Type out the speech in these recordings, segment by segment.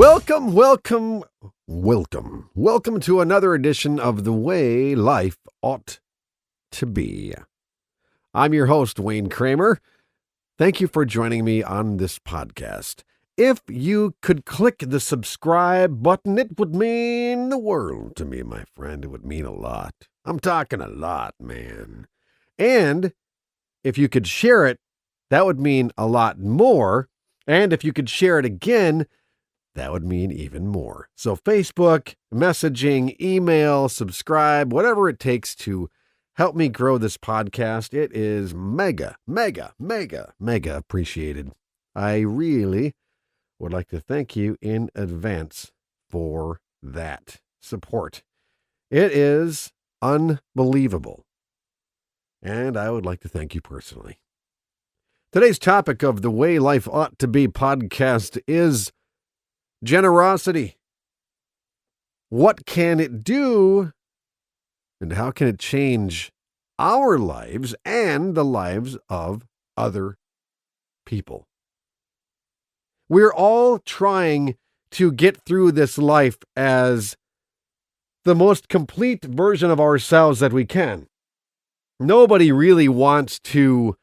Welcome to another edition of The Way Life Ought to Be. I'm your host, Wayne Kramer. Thank you for joining me on this podcast. If you could click the subscribe button, it would mean the world to me, my friend. It would mean a lot. I'm talking a lot, man. And if you could share it, that would mean a lot more. And if you could share it again, that would mean even more. So Facebook, messaging, email, subscribe, whatever it takes to help me grow this podcast, it is mega appreciated. I really would like to thank you in advance for that support. It is unbelievable. And I would like to thank you personally. Today's topic of the Way Life Ought to Be podcast is generosity. What can it do, and how can it change our lives and the lives of other people? We're all trying to get through this life as the most complete version of ourselves that we can. Nobody really wants to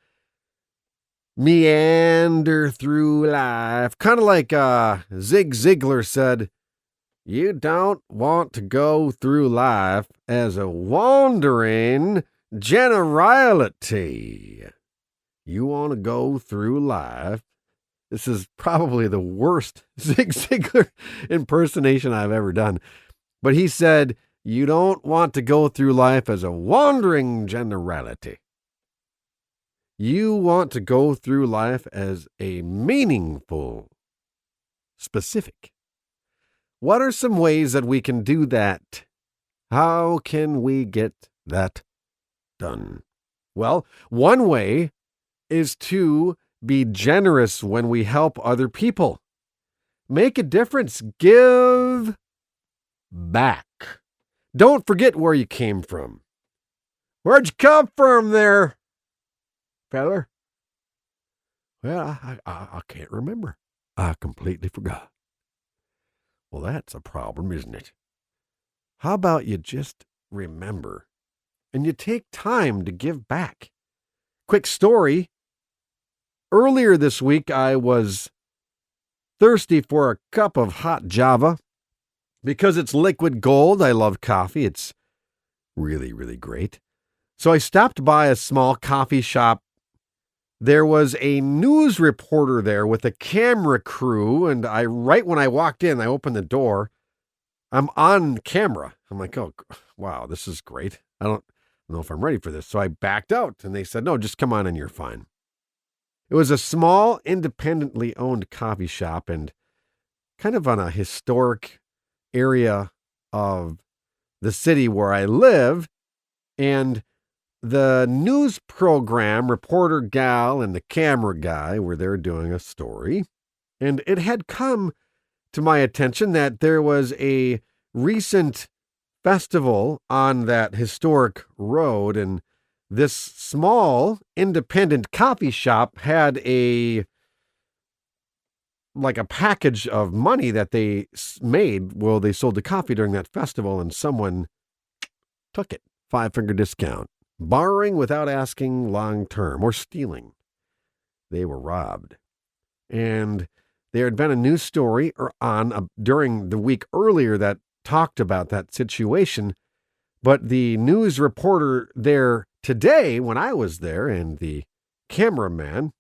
meander through life. Kind of like Zig Ziglar said, you don't want to go through life as a wandering generality. You want to go through life. This is probably the worst Zig Ziglar impersonation I've ever done. But he said, you don't want to go through life as a wandering generality. You want to go through life as a meaningful, specific. What are some ways that we can do that? How can we get that done? Well, one way is to be generous when we help other people. Make a difference. Give back. Don't forget where you came from. Where'd you come from there, feller? Well, I can't remember. I completely forgot. Well, that's a problem, isn't it? How about you just remember and you take time to give back? Quick story. Earlier this week, I was thirsty for a cup of hot Java. Because it's liquid gold, I love coffee. It's really, really great. So I stopped by a small coffee shop. There was a news reporter there with a camera crew, and right when I walked in, I opened the door. I'm on camera. I'm like, oh, wow, this is great. I don't know if I'm ready for this. So I backed out, and they said, no, just come on and you're fine. It was a small, independently owned coffee shop and kind of on a historic area of the city where I live, and the news program, reporter gal and the camera guy were there doing a story, and it had come to my attention that there was a recent festival on that historic road, and this small independent coffee shop had a package of money that they made. Well, they sold the coffee during that festival, and someone took it. 5-finger discount. Borrowing without asking long term, or stealing. They were robbed. And there had been a news story during the week earlier that talked about that situation. But the news reporter there today, when I was there, and the cameraman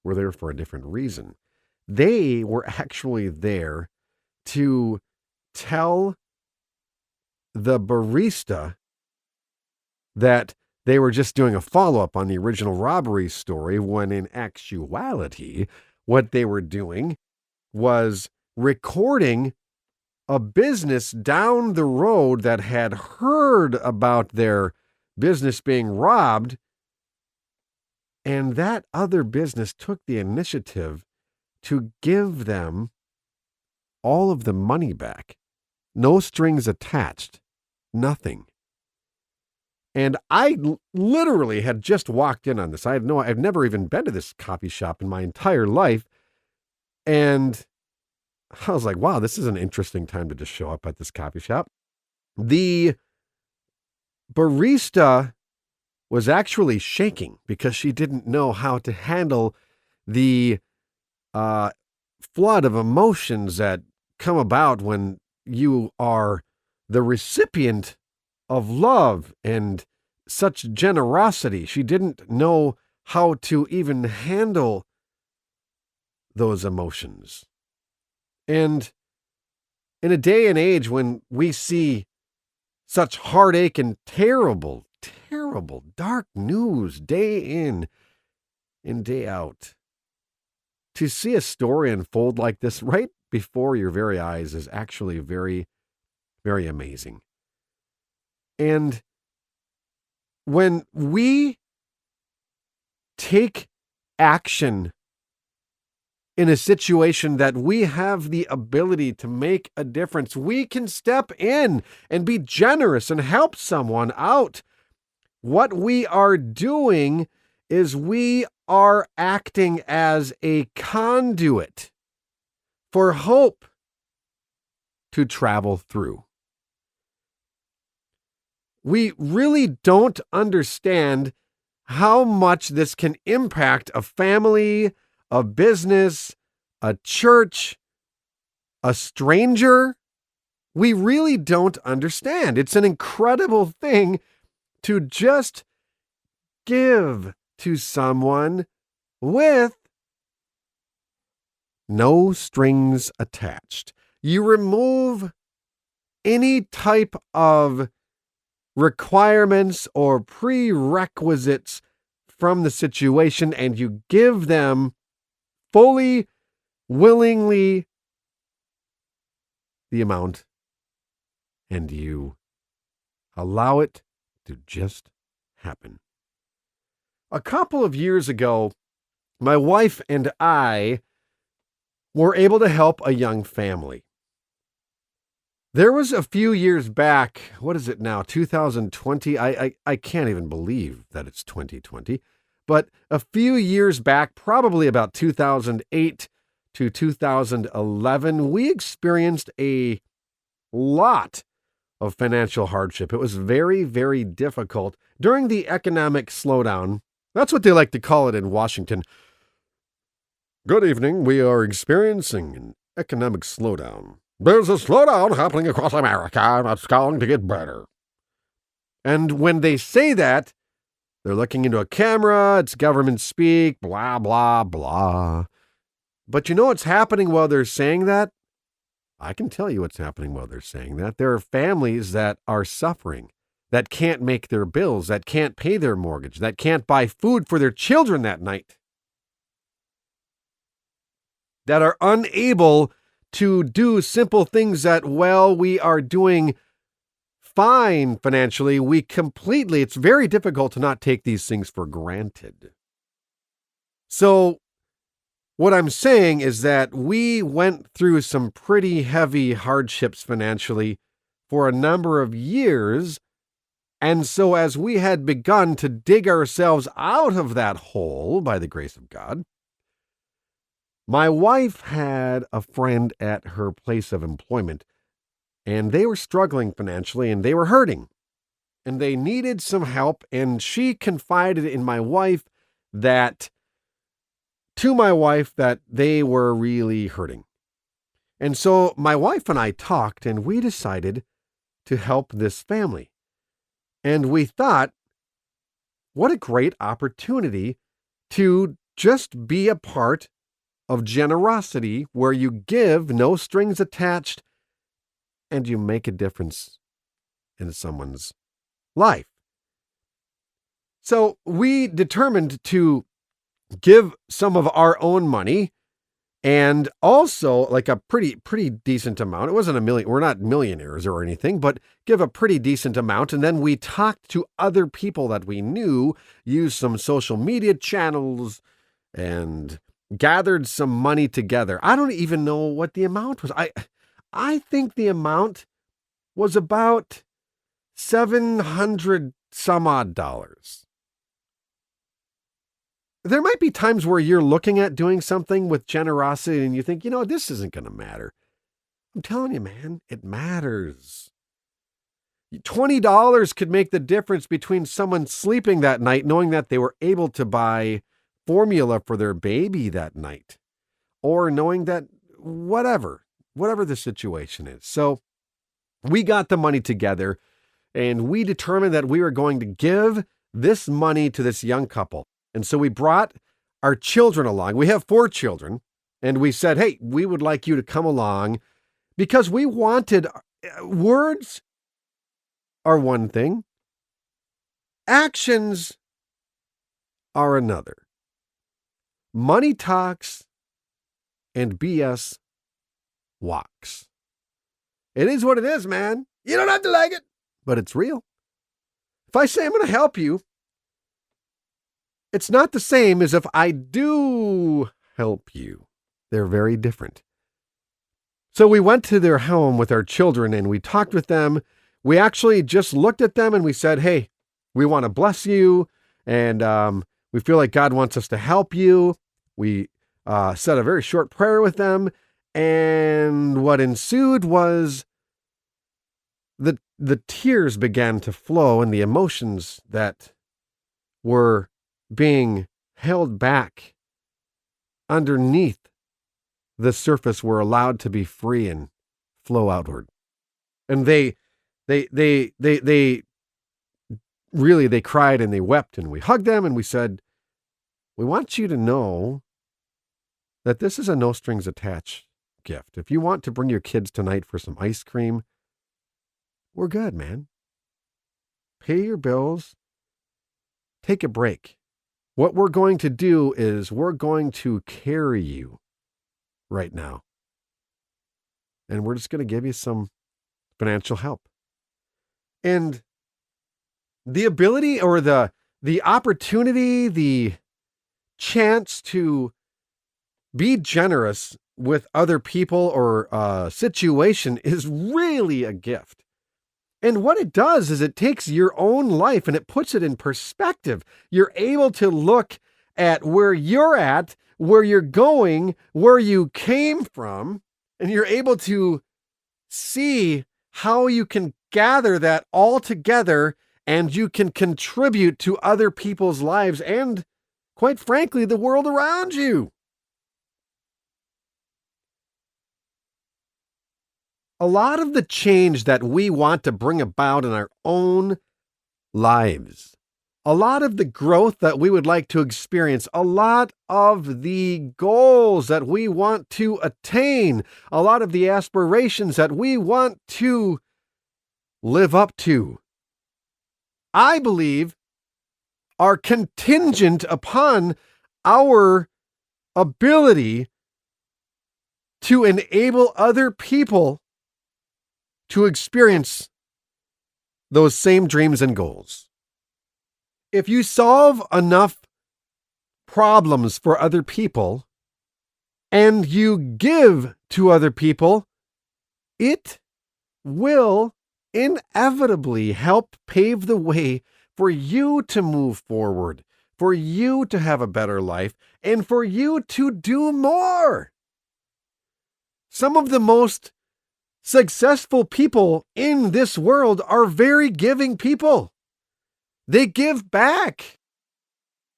were there for a different reason. They were actually there to tell the barista that they were just doing a follow-up on the original robbery story, when in actuality, what they were doing was recording a business down the road that had heard about their business being robbed, and that other business took the initiative to give them all of the money back. No strings attached. Nothing. And I literally had just walked in on this. I've never even been to this coffee shop in my entire life. And I was like, wow, this is an interesting time to just show up at this coffee shop. The barista was actually shaking because she didn't know how to handle the flood of emotions that come about when you are the recipient of love and such generosity. She didn't know how to even handle those emotions. And in a day and age when we see such heartache and terrible, terrible, dark news day in and day out, to see a story unfold like this right before your very eyes is actually very, very amazing. And when we take action in a situation that we have the ability to make a difference, we can step in and be generous and help someone out. What we are doing is we are acting as a conduit for hope to travel through. We really don't understand how much this can impact a family, a business, a church, a stranger. We really don't understand. It's an incredible thing to just give to someone with no strings attached. You remove any type of requirements or prerequisites from the situation and you give them fully, willingly the amount, and you allow it to just happen. A couple of years ago, my wife and I were able to help a young family. There was a few years back, what is it now, 2020? I can't even believe that it's 2020. But a few years back, probably about 2008 to 2011, we experienced a lot of financial hardship. It was very, very difficult during the economic slowdown. That's what they like to call it in Washington. Good evening. We are experiencing an economic slowdown. There's a slowdown happening across America, and it's going to get better. And when they say that, they're looking into a camera, it's government speak, blah, blah, blah. But you know what's happening while they're saying that? I can tell you what's happening while they're saying that. There are families that are suffering, that can't make their bills, that can't pay their mortgage, that can't buy food for their children that night, that are unable to do simple things that, while we are doing fine financially, it's very difficult to not take these things for granted. So what I'm saying is that we went through some pretty heavy hardships financially for a number of years. And so as we had begun to dig ourselves out of that hole by the grace of God, my wife had a friend at her place of employment, and they were struggling financially and they were hurting and they needed some help. And she confided in my wife that they were really hurting. And so my wife and I talked and we decided to help this family. And we thought, what a great opportunity to just be a part of generosity where you give, no strings attached, and you make a difference in someone's life. So we determined to give some of our own money and also like a pretty decent amount. It wasn't $1 million. We're not millionaires or anything, but give a pretty decent amount. And then we talked to other people that we knew, used some social media channels, and gathered some money together. I don't even know what the amount was. I think the amount was about $700 some odd. There might be times where you're looking at doing something with generosity and you think, this isn't going to matter. I'm telling you, man, it matters. $20 could make the difference between someone sleeping that night knowing that they were able to buy formula for their baby that night, or knowing that whatever the situation is. So we got the money together and we determined that we were going to give this money to this young couple. And so we brought our children along. We have 4 children. And we said, hey, we would like you to come along because we wanted words are one thing. Actions are another. Money talks and BS walks. It is what it is, man. You don't have to like it, but it's real. If I say I'm going to help you, it's not the same as if I do help you. They're very different. So we went to their home with our children and we talked with them. We actually just looked at them and we said, hey, we want to bless you. And we feel like God wants us to help you. We said a very short prayer with them. And what ensued was the tears began to flow and the emotions that were being held back underneath the surface were allowed to be free and flow outward. And they cried and they wept, and we hugged them and we said, we want you to know that this is a no strings attached gift. If you want to bring your kids tonight for some ice cream, we're good, man. Pay your bills. Take a break. What we're going to do is we're going to carry you right now. And we're just going to give you some financial help. And the ability or the opportunity, the chance to be generous with other people or a situation is really a gift. And what it does is it takes your own life and it puts it in perspective. You're able to look at where you're at, where you're going, where you came from, and you're able to see how you can gather that all together and you can contribute to other people's lives and, quite frankly, the world around you. A lot of the change that we want to bring about in our own lives, a lot of the growth that we would like to experience, a lot of the goals that we want to attain, a lot of the aspirations that we want to live up to, I believe, are contingent upon our ability to enable other people to experience those same dreams and goals. If you solve enough problems for other people and you give to other people, it will inevitably help pave the way for you to move forward, for you to have a better life, and for you to do more. Some of the most successful people in this world are very giving people. They give back.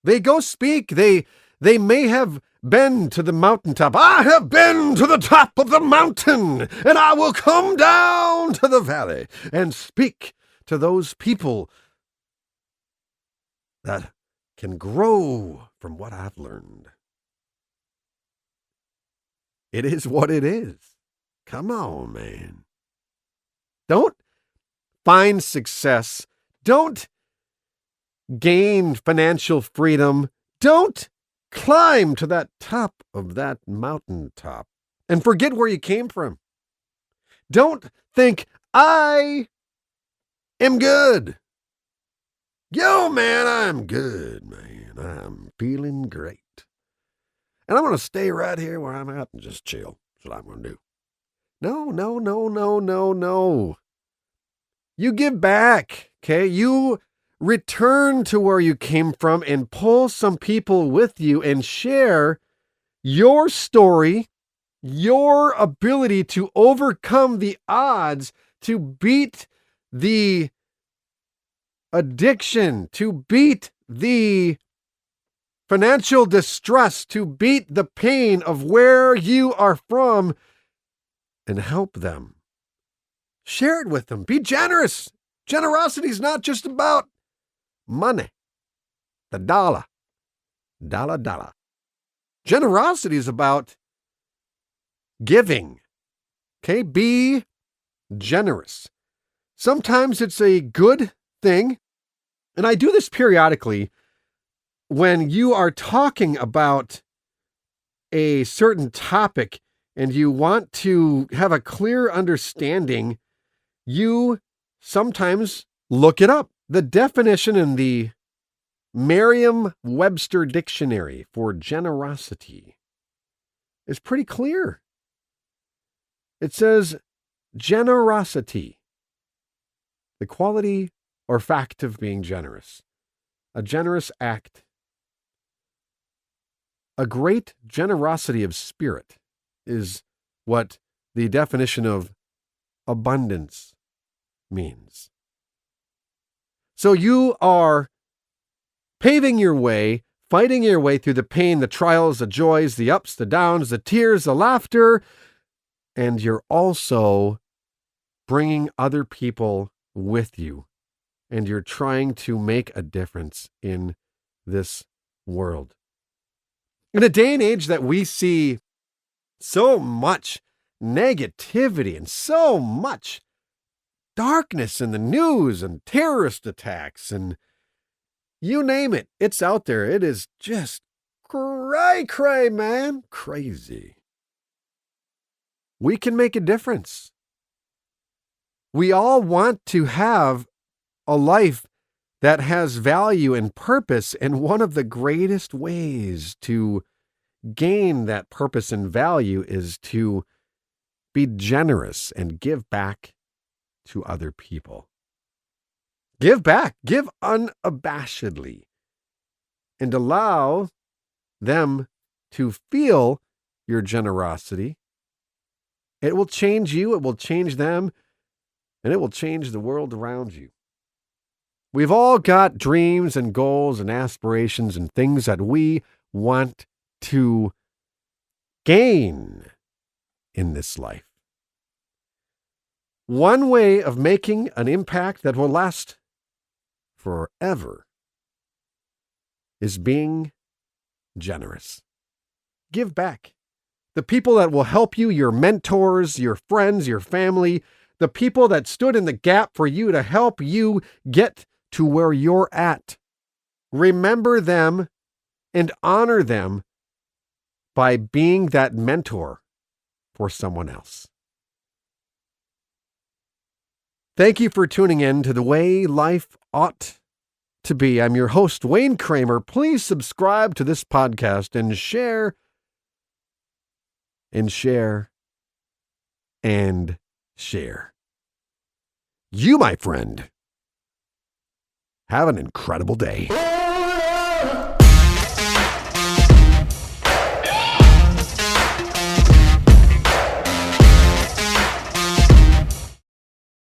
They go speak. They may have been to the mountaintop. I have been to the top of the mountain, and I will come down to the valley and speak to those people that can grow from what I've learned. It is what it is. Come on, man. Don't find success. Don't gain financial freedom. Don't climb to that top of that mountaintop and forget where you came from. Don't think, I am good. Yo, man, I'm good, man. I'm feeling great. And I'm going to stay right here where I'm at and just chill. That's what I'm going to do. No. You give back, okay? You return to where you came from and pull some people with you and share your story, your ability to overcome the odds, to beat the addiction, to beat the financial distress, to beat the pain of where you are from, and help them. Share it with them. Be generous. Generosity is not just about money, the dollar. Generosity is about giving. Okay? Be generous. Sometimes it's a good thing, and I do this periodically when you are talking about a certain topic and you want to have a clear understanding, you sometimes look it up. The definition in the Merriam-Webster dictionary for generosity is pretty clear. It says, generosity, the quality or fact of being generous, a generous act, a great generosity of spirit is what the definition of abundance means. So you are paving your way, fighting your way through the pain, the trials, the joys, the ups, the downs, the tears, the laughter, and you're also bringing other people with you, and you're trying to make a difference in this world. In a day and age that we see so much negativity and so much darkness in the news and terrorist attacks and you name it, it's out there. It is just cray, man. Crazy. We can make a difference. We all want to have a life that has value and purpose, and one of the greatest ways to gain that purpose and value is to be generous and give back to other people. Give back, give unabashedly, and allow them to feel your generosity. It will change you, it will change them, and it will change the world around you. We've all got dreams and goals and aspirations and things that we want to gain in this life. One way of making an impact that will last forever is being generous. Give back. The people that will help you, your mentors, your friends, your family, the people that stood in the gap for you to help you get to where you're at. Remember them and honor them by being that mentor for someone else. Thank you for tuning in to The Way Life Ought to Be. I'm your host, Wayne Kramer. Please subscribe to this podcast and share and share and share. You, my friend, have an incredible day.